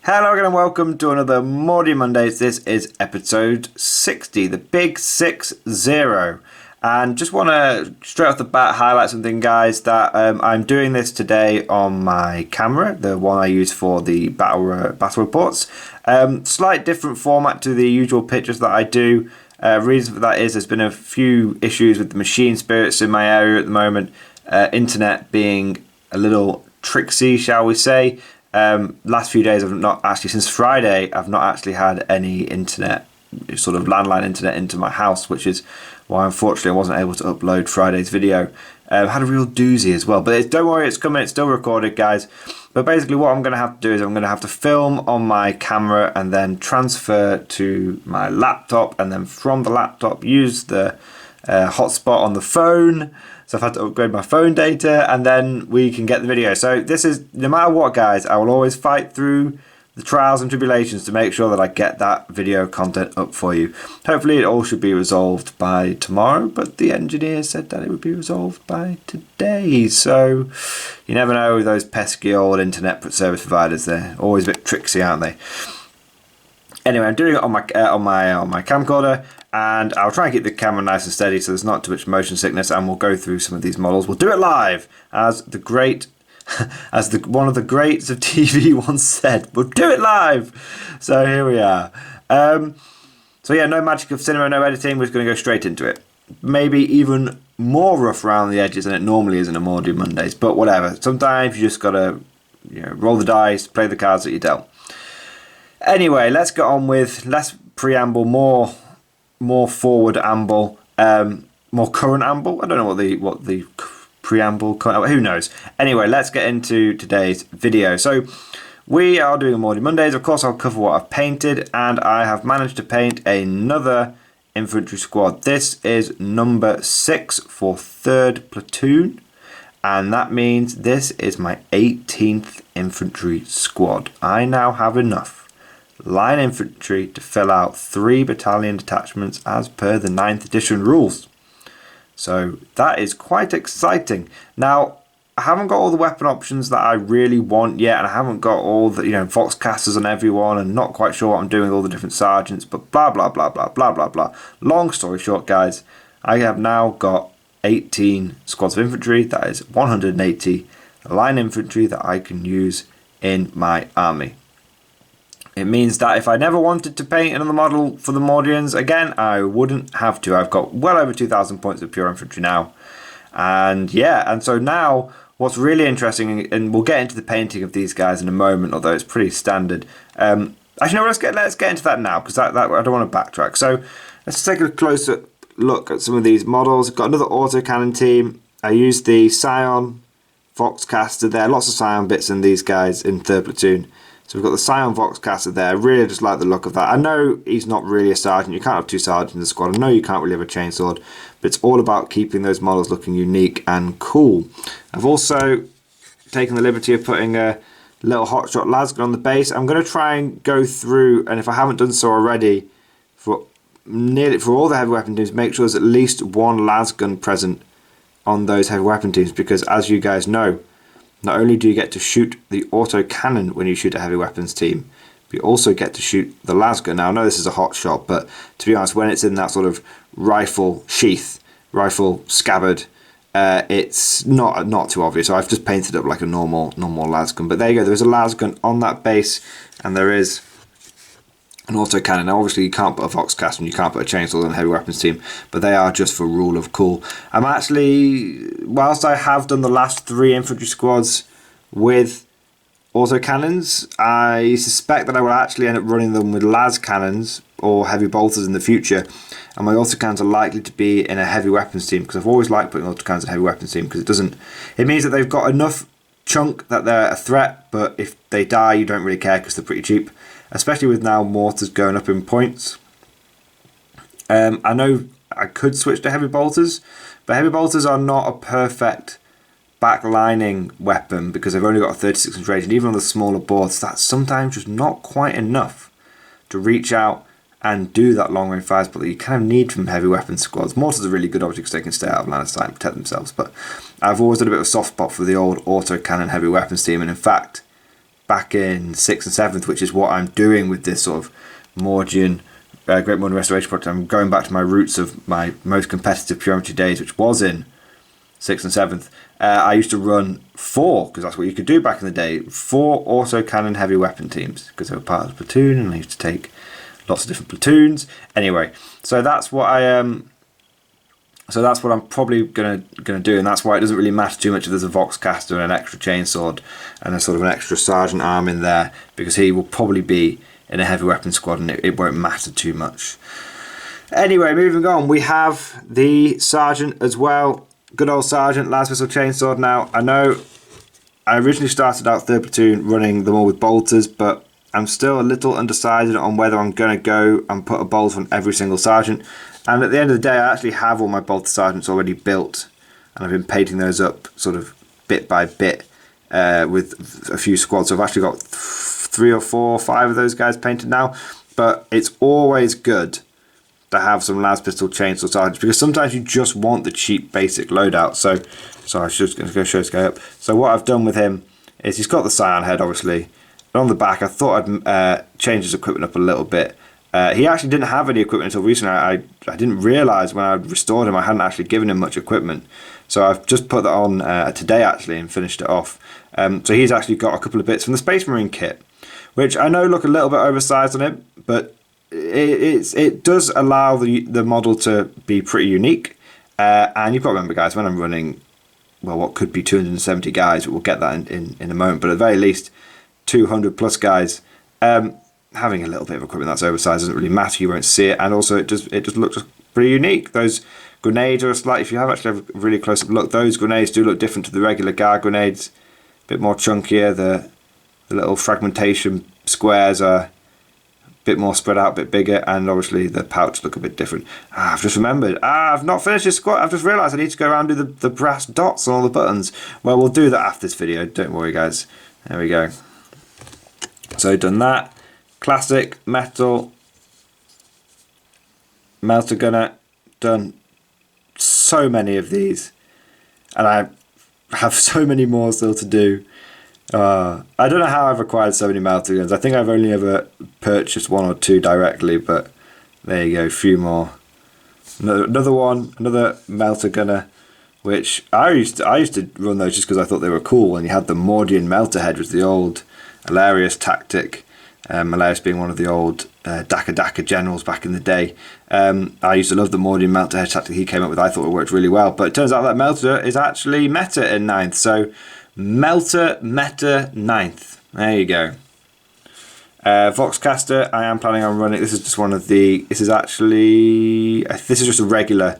Hello again and welcome to another Mordian Mondays. This is episode 60, the big 60. And just want to straight off the bat highlight something, guys, that I'm doing this today on my camera, the one I use for the battle reports. Slight different format to the usual pictures that I do. Reason for that is there's been a few issues with the machine spirits in my area at the moment. Internet being a little tricksy, shall we say. Last few days, since Friday, I've not actually had any internet, sort of landline internet into my house, which is why unfortunately I wasn't able to upload Friday's video. Had a real doozy as well, but don't worry, it's coming, it's still recorded, guys. But basically what I'm going to have to do is I'm going to have to film on my camera and then transfer to my laptop, and then from the laptop use the hotspot on the phone. So I've had to upgrade my phone data, and then we can get the video. So this is, no matter what, guys, I will always fight through the trials and tribulations to make sure that I get that video content up for you. Hopefully it all should be resolved by tomorrow, but the engineer said that it would be resolved by today. So you never know with those pesky old internet service providers. They're always a bit tricksy, aren't they? Anyway, I'm doing it on my camcorder, and I'll try and keep the camera nice and steady so there's not too much motion sickness, and we'll go through some of these models. We'll do it live, as the great, one of the greats of TV once said. We'll do it live. So here we are. So yeah, no magic of cinema, no editing. We're just going to go straight into it. Maybe even more rough around the edges than it normally is in a Mordian Mondays, but whatever. Sometimes you just got to, roll the dice, play the cards that you dealt. Anyway, let's get on with less preamble, more forward amble, more current amble. I don't know what the preamble, who knows. Anyway, let's get into today's video. So we are doing a Mordian Mondays. Of course, I'll cover what I've painted, and I have managed to paint another infantry squad. This is number 6 for 3rd platoon, and that means this is my 18th infantry squad. I now have enough line infantry to fill out 3 battalion detachments as per the 9th edition rules. So that is quite exciting. Now, I haven't got all the weapon options that I really want yet, and I haven't got all the Voxcasters on everyone, and not quite sure what I'm doing with all the different sergeants, but blah blah blah blah blah blah blah. Long story short, guys, I have now got 18 squads of infantry. That is 180 line infantry that I can use in my army. It means that if I never wanted to paint another model for the Mordians, again, I wouldn't have to. I've got well over 2,000 points of pure infantry now. And yeah, and so now what's really interesting, and we'll get into the painting of these guys in a moment, although it's pretty standard. Actually, no, let's get into that now, because that I don't want to backtrack. So let's take a closer look at some of these models. I've got another autocannon team. I used the Scion Voxcaster there. Lots of Scion bits in these guys in 3rd platoon. So we've got the Scion Voxcaster there. I really just like the look of that. I know he's not really a sergeant. You can't have 2 sergeants in the squad. I know you can't really have a chainsword, but it's all about keeping those models looking unique and cool. I've also taken the liberty of putting a little hotshot lasgun on the base. I'm going to try and go through, and if I haven't done so already, for all the heavy weapon teams, make sure there's at least one lasgun present on those heavy weapon teams, because as you guys know, not only do you get to shoot the autocannon when you shoot a heavy weapons team, but you also get to shoot the lasgun. Now, I know this is a hot shot, but to be honest, when it's in that sort of rifle sheath, rifle scabbard, it's not too obvious. So I've just painted up like a normal lasgun. But there you go. There's a lasgun on that base, and there is an autocannon. Now, obviously, you can't put a Voxcaster and you can't put a chainsaw on a heavy weapons team, but they are just for rule of cool. I'm actually, whilst I have done the last 3 infantry squads with autocannons, I suspect that I will actually end up running them with las cannons or heavy bolters in the future, and my autocannons are likely to be in a heavy weapons team, because I've always liked putting autocannons in a heavy weapons team, because it means that they've got enough chunk that they're a threat, but if they die you don't really care because they're pretty cheap. Especially with now mortars going up in points. I know I could switch to heavy bolters, but heavy bolters are not a perfect backlining weapon because they've only got a 36 inch range, and even on the smaller boards, that's sometimes just not quite enough to reach out and do that long range fire spot that you kind of need from heavy weapon squads. Mortars are really good obviously because they can stay out of line of sight and protect themselves, but I've always had a bit of a soft spot for the old autocannon heavy weapons team, and in fact back in 6th and 7th, which is what I'm doing with this sort of Mordian, Great Mordian Restoration project. I'm going back to my roots of my most competitive Pure Infantry days, which was in 6th and 7th. I used to run 4, because that's what you could do back in the day, 4 autocannon heavy weapon teams, because they were part of the platoon, and I used to take lots of different platoons. Anyway, so that's what I'm probably gonna do, and that's why it doesn't really matter too much if there's a Voxcaster and an extra chainsword and a sort of an extra sergeant arm in there, because he will probably be in a heavy weapon squad, and it won't matter too much. Anyway, moving on, we have the sergeant as well. Good old sergeant, las pistol chainsword. Now, I know I originally started out 3rd platoon running them all with bolters, but I'm still a little undecided on whether I'm going to go and put a bolt on every single sergeant. And at the end of the day, I actually have all my bolter sergeants already built, and I've been painting those up sort of bit by bit with a few squads. So I've actually got 3 or 4 or 5 of those guys painted now. But it's always good to have some las pistol chainsaw sergeants, because sometimes you just want the cheap basic loadout. So I was just going to go show this guy up. So what I've done with him is he's got the Scion head, obviously. And on the back, I thought I'd change his equipment up a little bit. He actually didn't have any equipment until recently. I didn't realise when I restored him I hadn't actually given him much equipment. So I've just put that on today actually and finished it off. So he's actually got a couple of bits from the Space Marine kit, which I know look a little bit oversized on him, but it does allow the model to be pretty unique. And you've got to remember, guys, when I'm running, well, what could be 270 guys, but we'll get that in a moment, but at the very least 200 plus guys, having a little bit of equipment that's oversized doesn't really matter. You won't see it, and also it just looks pretty unique. Those grenades are slightly, if you have actually have a really close up look, those grenades do look different to the regular guard grenades. A bit more chunkier. The little fragmentation squares are a bit more spread out, a bit bigger, and obviously the pouch look a bit different. I've just remembered, I've not finished this squad. I've just realised I need to go around and do the brass dots on all the buttons. Well, we'll do that after this video, don't worry guys. There we go. So done that. Classic metal melter gunner, done so many of these, and I have so many more still to do. I don't know how I've acquired so many melter guns. I think I've only ever purchased 1 or 2 directly, but there you go, a few more. Another one, another melter gunner, which I used to run those just because I thought they were cool. And you had the Mordian melter head, which was the old hilarious tactic. Hilarious being one of the old Daka generals back in the day. I used to love the Mordian melter head tactic he came up with. I thought it worked really well, but it turns out that melter is actually meta in 9th. So melter meta 9th. There you go. Voxcaster, I am planning on running. This is just one of the. This is just a regular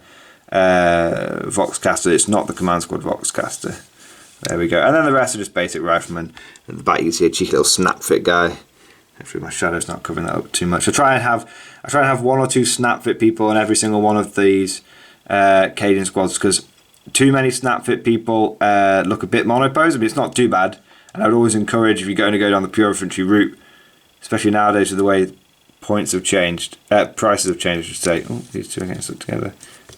Voxcaster. It's not the Command Squad Voxcaster. There we go. And then the rest are just basic riflemen. At the back you can see a cheeky little snap fit guy. Hopefully my shadow's not covering that up too much. I try and have 1 or 2 snap fit people in every single one of these Cadian squads, because too many snap fit people look a bit monopose. I mean, it's not too bad, and I would always encourage, if you're going to go down the pure infantry route, especially nowadays with the way points have changed, prices have changed, I should say. Oh, these two are getting stuck together.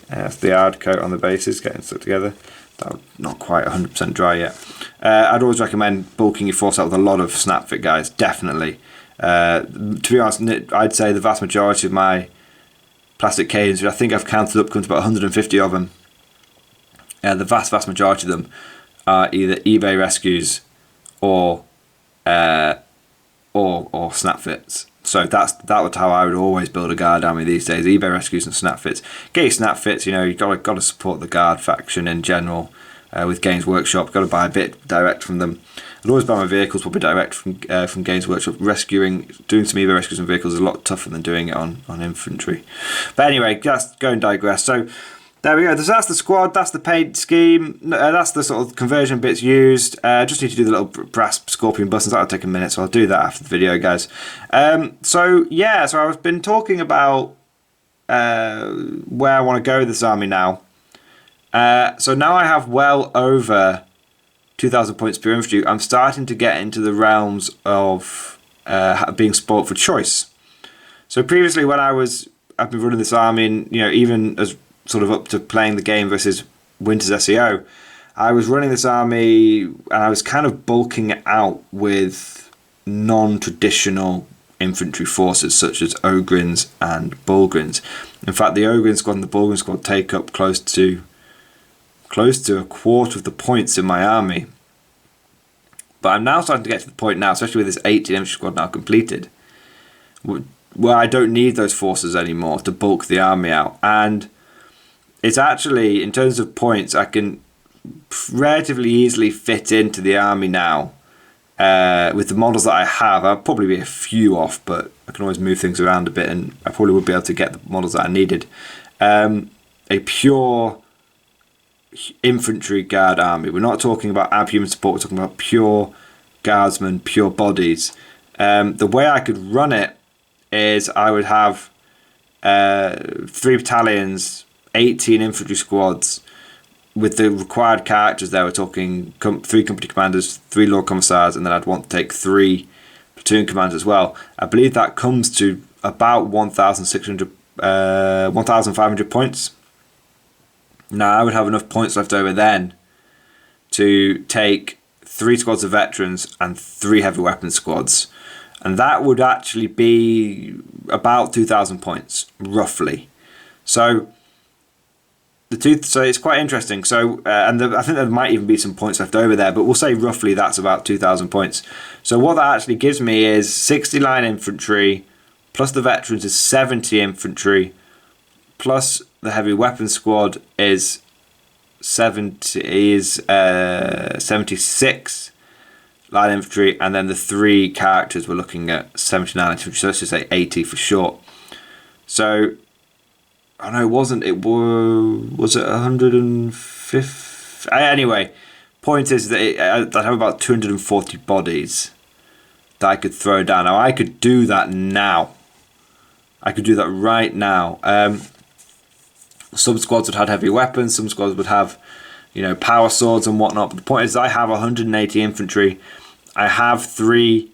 That's the hard coat on the bases getting stuck together. That's not quite 100% dry yet. I'd always recommend bulking your force out with a lot of snap fit guys, definitely. To be honest, I'd say the vast majority of my plastic Cadians, which I think I've counted up, come to about 150 of them. The vast majority of them are either eBay rescues or snap fits. So that was how I would always build a guard army these days: eBay rescues and snap fits. Get your snap fits. You know, you've got to support the guard faction in general. With Games Workshop, got to buy a bit direct from them. I'd always buy my vehicles probably direct from Games Workshop. Doing some eBay rescues on vehicles is a lot tougher than doing it on infantry. But anyway, that's go and digress. So there we go. So that's the squad. That's the paint scheme. That's the sort of conversion bits used. Just need to do the little brass scorpion buttons. That'll take a minute, so I'll do that after the video, guys. So I've been talking about where I want to go with this army now. So now I have well over 2,000 points per infantry. I'm starting to get into the realms of being spoilt for choice. So previously, when I've been running this army, and even as sort of up to playing the game versus Winter's SEO, I was running this army and I was kind of bulking it out with non-traditional infantry forces such as Ogrins and Bulgrins. In fact, the Ogrin squad and the Bulgrin squad take up close to a quarter of the points in my army. But I'm now starting to get to the point now, especially with this 18 infantry squad now completed, where I don't need those forces anymore to bulk the army out. And it's actually, in terms of points, I can relatively easily fit into the army now. With the models that I have, I'll probably be a few off, but I can always move things around a bit, and I probably would be able to get the models that I needed. A pure infantry guard army. We're not talking about abhuman support, we're talking about pure guardsmen, pure bodies. The way I could run it is I would have 3 battalions, 18 infantry squads, with the required characters there. We're talking 3 company commanders, 3 lord commissars, and then I'd want to take 3 platoon commanders as well. I believe that comes to about 1,500 points. Now I would have enough points left over then to take 3 squads of veterans and 3 heavy weapons squads, and that would actually be about 2,000 points roughly. So it's quite interesting. So I think there might even be some points left over there, but we'll say roughly that's about 2,000 points. So what that actually gives me is 60 line infantry plus the veterans is 70 infantry plus the heavy weapons squad is 76 line infantry, and then the 3 characters we're looking at 79 infantry. So let's just say 80 for short. So I know was it 150? Anyway, point is that I'd have about 240 bodies that I could throw down. Now I could do that now. I could do that right now. Some squads would have heavy weapons, some squads would have, power swords and whatnot. But the point is, I have 180 infantry. I have 3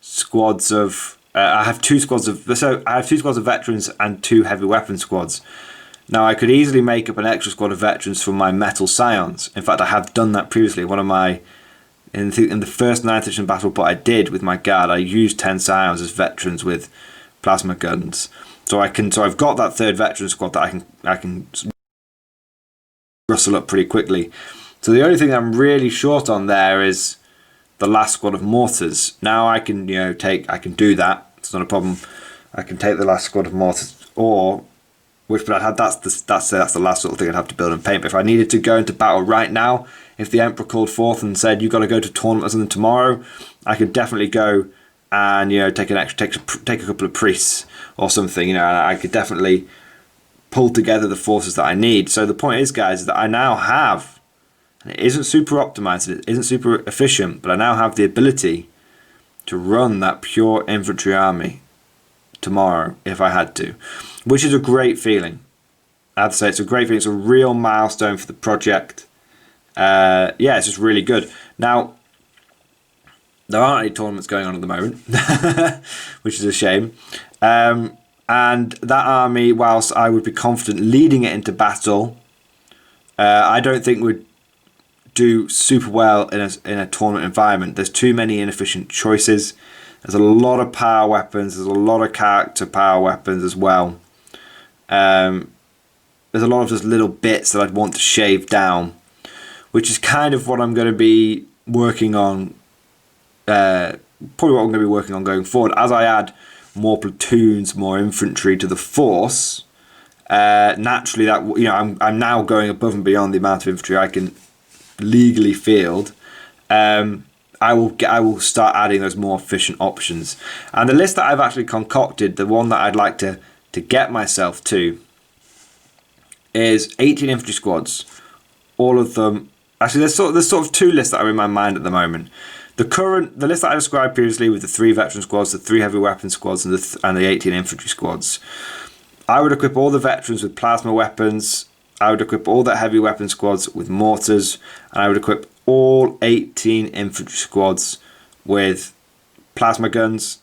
squads of. I have 2 squads of. So I have 2 squads of veterans and 2 heavy weapon squads. Now I could easily make up an extra squad of veterans from my metal scions. In fact, I have done that previously. One of my in the first 9th edition battle bot I did with my guard, I used 10 scions as veterans with plasma guns. So I've got that 3rd veteran squad that I can rustle up pretty quickly. So the only thing I'm really short on there is the last squad of mortars. Now I can do that. It's not a problem. I can take the last squad of mortars, that's the last sort of thing I'd have to build and paint. But if I needed to go into battle right now, if the Emperor called forth and said you've got to go to tournament or something tomorrow, I could definitely go and take a couple of priests or something. I could definitely pull together the forces that I need. So the point is, guys, that I now have, and it isn't super optimized, it isn't super efficient, but I now have the ability to run that pure infantry army tomorrow if I had to, which is a great feeling. I have to say, it's a great feeling. It's a real milestone for the project. It's just really good. Now, there aren't any tournaments going on at the moment, which is a shame. And that army, whilst I would be confident leading it into battle, I don't think would do super well in a tournament environment. There's too many inefficient choices. There's a lot of power weapons. There's a lot of character power weapons as well. There's a lot of just little bits that I'd want to shave down, which is kind of what I'm going to be working on. Probably what I'm going to be working on going forward. As I add more platoons, more infantry to the force, naturally that I'm now going above and beyond the amount of infantry I can legally field. I will start adding those more efficient options. And the list that I've actually concocted, the one that I'd like to get myself to, is 18 infantry squads. All of them. Actually, there's sort of 2 lists that are in my mind at the moment. The list that I described previously with the 3 veteran squads, the 3 heavy weapon squads, and the 18 infantry squads. I would equip all the veterans with plasma weapons. I would equip all the heavy weapon squads with mortars, and I would equip all 18 infantry squads with plasma guns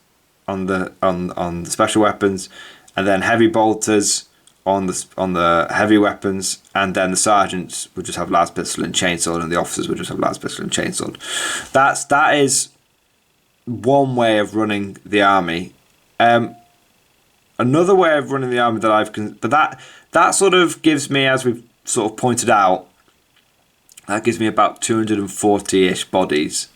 on the special weapons, and then heavy bolters on the heavy weapons, and then the sergeants would just have last pistol and chainsword, and the officers would just have last pistol and chainsword. That is one way of running the army. Another way of running the army that that sort of gives me, as we've sort of pointed out, that gives me about 240-ish bodies.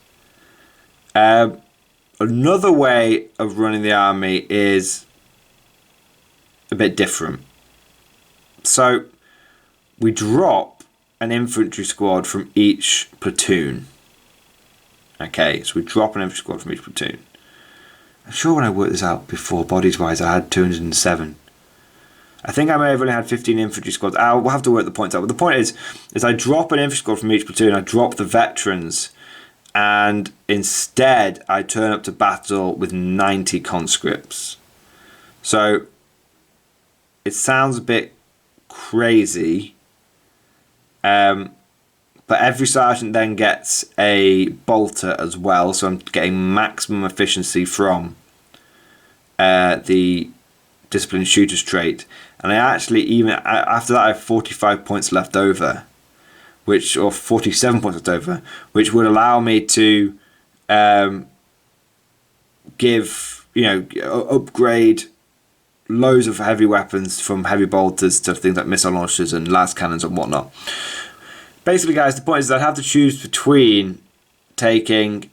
Another way of running the army is a bit different. So we drop an infantry squad from each platoon. Okay, so we drop an infantry squad from each platoon. I'm sure when I worked this out before, bodies-wise, I had 207. I think I may have only had 15 infantry squads. We'll have to work the points out. But the point is I drop an infantry squad from each platoon. I drop the veterans, and instead I turn up to battle with 90 conscripts. So it sounds a bit crazy, but every sergeant then gets a bolter as well, so I'm getting maximum efficiency from the disciplined shooters trait. And I actually, even after that, I have 45 points left over, or 47 points left over, which would allow me to upgrade loads of heavy weapons, from heavy bolters to things like missile launchers and las cannons and whatnot. Basically, guys, the point is that I have to choose between taking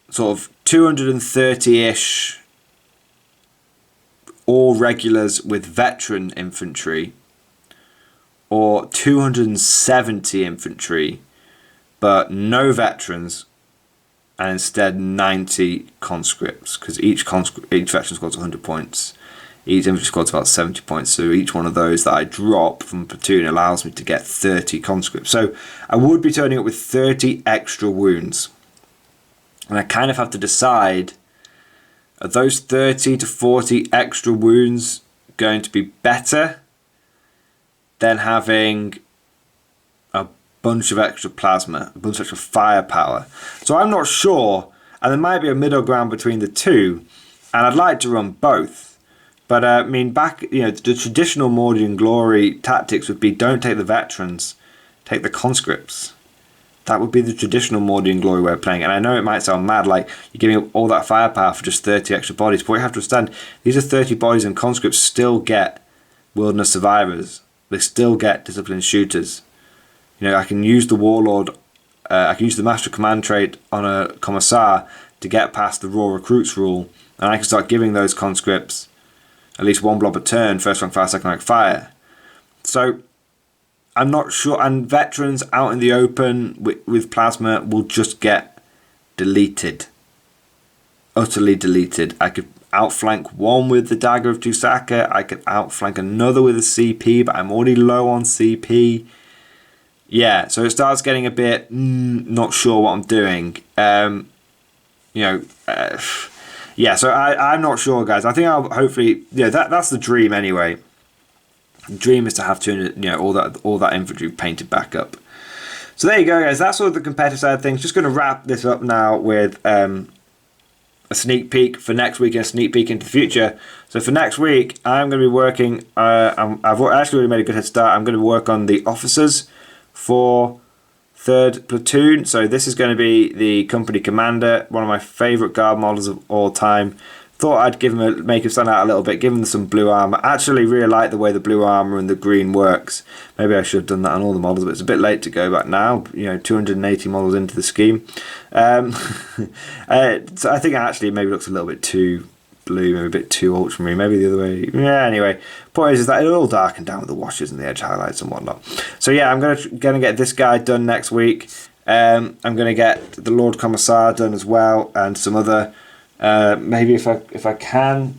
sort of 230-ish all regulars with veteran infantry, or 270 infantry but no veterans, and instead 90 conscripts, because each veteran squad's 100 points. Each infantry squad's about 70 points, so each one of those that I drop from a platoon allows me to get 30 conscripts. So I would be turning up with 30 extra wounds. And I kind of have to decide, are those 30 to 40 extra wounds going to be better than having a bunch of extra plasma, a bunch of extra firepower? So I'm not sure, and there might be a middle ground between the two, and I'd like to run both. But the traditional Mordian glory tactics would be, don't take the veterans, take the conscripts. That would be the traditional Mordian glory way of playing. And I know it might sound mad, like you're giving up all that firepower for just 30 extra bodies. But what you have to understand, these are 30 bodies, and conscripts still get wilderness survivors. They still get disciplined shooters. I can use the warlord, I can use the master command trait on a commissar to get past the raw recruits rule, and I can start giving those conscripts at least one blob a turn, first rank fire, second rank fire. So I'm not sure, and veterans out in the open with plasma will just get deleted, utterly deleted. I could outflank one with the Dagger of Dusaka, I could outflank another with a CP, but I'm already low on CP. Yeah, so it starts getting a bit not sure what I'm doing. Yeah, so I'm not sure, guys. I think I'll hopefully, that's the dream anyway. The dream is to have all that infantry painted back up. So there you go, guys. That's sort of the competitive side of things. Just going to wrap this up now with a sneak peek for next week and a sneak peek into the future. So for next week, I'm going to be working. I've actually already made a good head start. I'm going to work on the officers for 3rd platoon. So this is going to be the company commander, one of my favourite guard models of all time. Thought I'd make him stand out a little bit, give him some blue armour. Actually really like the way the blue armour and the green works. Maybe I should have done that on all the models, but it's a bit late to go back now, 280 models into the scheme. So I think it actually maybe looks a little bit too blue, maybe a bit too ultramarine, maybe the other way. Yeah, anyway, point is that it'll all darken down with the washes and the edge highlights and whatnot. So yeah, I'm gonna get this guy done next week. I'm gonna get the Lord Commissar done as well, and some other maybe if I can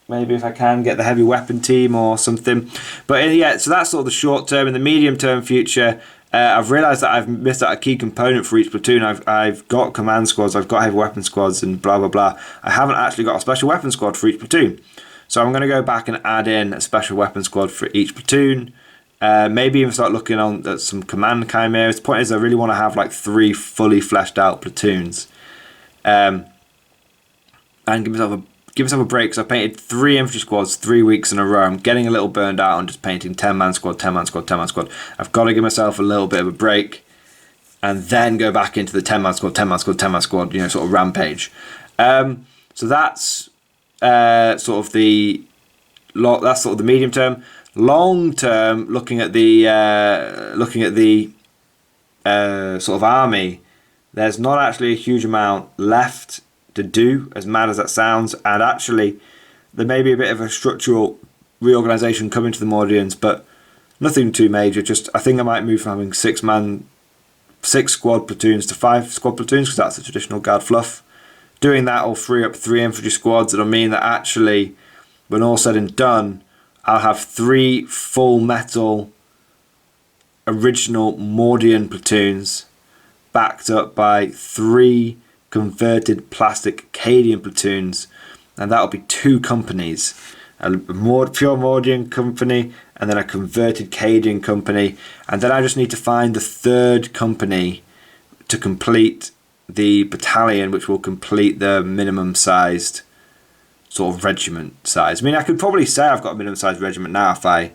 get the heavy weapon team or something. But yeah, so that's sort of the short term. In the medium term future, I've realised that I've missed out a key component for each platoon. I've got command squads, I've got heavy weapon squads, and blah blah blah. I haven't actually got a special weapon squad for each platoon. So I'm going to go back and add in a special weapon squad for each platoon. Maybe even start looking on at some command chimeras. The point is, I really want to have like 3 fully fleshed out platoons, and give myself a break. So I painted 3 infantry squads 3 weeks in a row. I'm getting a little burned out on just painting 10-man squad, 10-man squad, 10-man squad. I've got to give myself a little bit of a break, and then go back into the 10-man squad, 10-man squad, 10-man squad, sort of rampage. So that's sort of the medium term. Long term, looking at the sort of army, there's not actually a huge amount left to do, as mad as that sounds, and actually there may be a bit of a structural reorganisation coming to the Mordians, but nothing too major. Just I think I might move from having 6 squad platoons to 5 squad platoons, because that's the traditional guard fluff. Doing that will free up 3 infantry squads. It'll mean that actually, when all said and done, I'll have 3 full metal original Mordian platoons backed up by 3 converted plastic Cadian platoons, and that'll be 2 companies, a pure Mordian company and then a converted Cadian company, and then I just need to find the 3rd company to complete the battalion, which will complete the minimum sized sort of regiment size. I mean, I could probably say I've got a minimum sized regiment now if I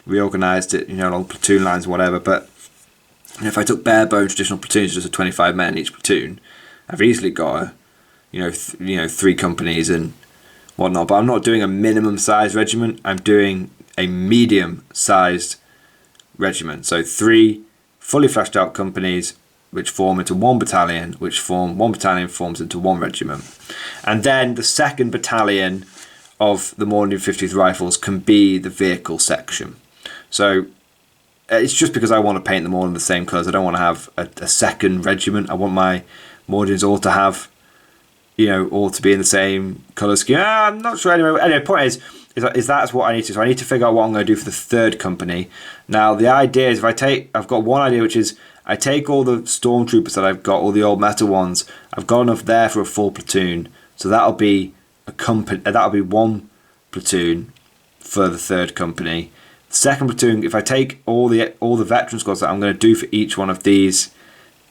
reorganised it, along platoon lines or whatever, but if I took bare bones traditional platoons, just a 25 men each platoon, I've easily got 3 companies and whatnot. But I'm not doing a minimum sized regiment. I'm doing a medium sized regiment. So 3 fully fleshed out companies which form into 1 battalion, one battalion forms into 1 regiment. And then the 2nd battalion of the Mordian 50th Rifles can be the vehicle section. So it's just because I want to paint them all in the same colours. I don't want to have a 2nd regiment. I want my Mordians all to have, all to be in the same colour scheme. I'm not sure anyway. Anyway, the point is that's what I need to do. So I need to figure out what I'm going to do for the 3rd company. Now, the idea is I've got one idea, which is I take all the stormtroopers that I've got, all the old metal ones. I've got enough there for a full platoon. So that'll be a company. That'll be 1 platoon for the 3rd company. The 2nd platoon, if I take all the veteran squads that I'm going to do for each one of these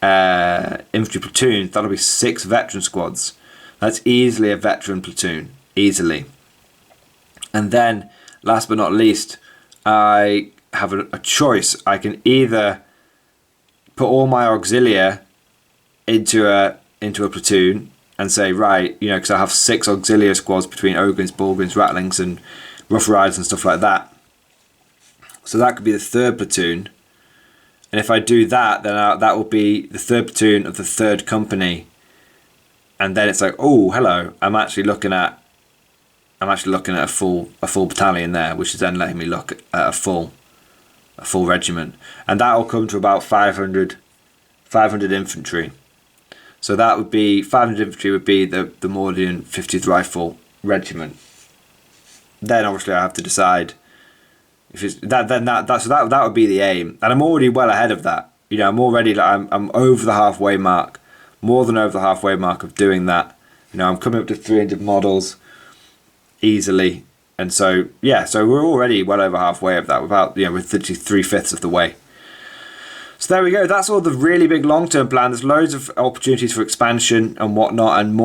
infantry platoons, that'll be 6 veteran squads. That's easily a veteran platoon, easily. And then, last but not least, I have a choice. I can either put all my auxilia into a platoon and say, right, because I have 6 auxiliary squads between Ogryns, Bullgryns, Ratlings, and Rough Riders and stuff like that. So that could be the 3rd platoon. And if I do that, then that will be the 3rd platoon of the 3rd company. And then it's like, oh, hello, I'm actually looking at a full battalion there, which is then letting me look at a full regiment. And that will come to about 500 infantry. So that would be 500 infantry would be the Mordian 50th Rifle Regiment. Then obviously I have to decide if it's that would be the aim, and I'm already well ahead of that. I'm already I'm over the halfway mark, more than over the halfway mark of doing that. I'm coming up to 300 models easily, and so we're already well over halfway of that. We're literally 3/5 of the way. So there we go. That's all the really big long-term plan. There's loads of opportunities for expansion and whatnot, and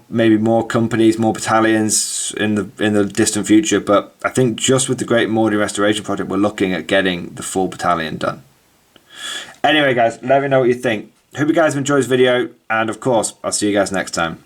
maybe more companies, more battalions in the distant future. But I think just with the Great Mordian Restoration Project, we're looking at getting the full battalion done. Anyway, guys, let me know what you think. Hope you guys have enjoyed this video, and of course, I'll see you guys next time.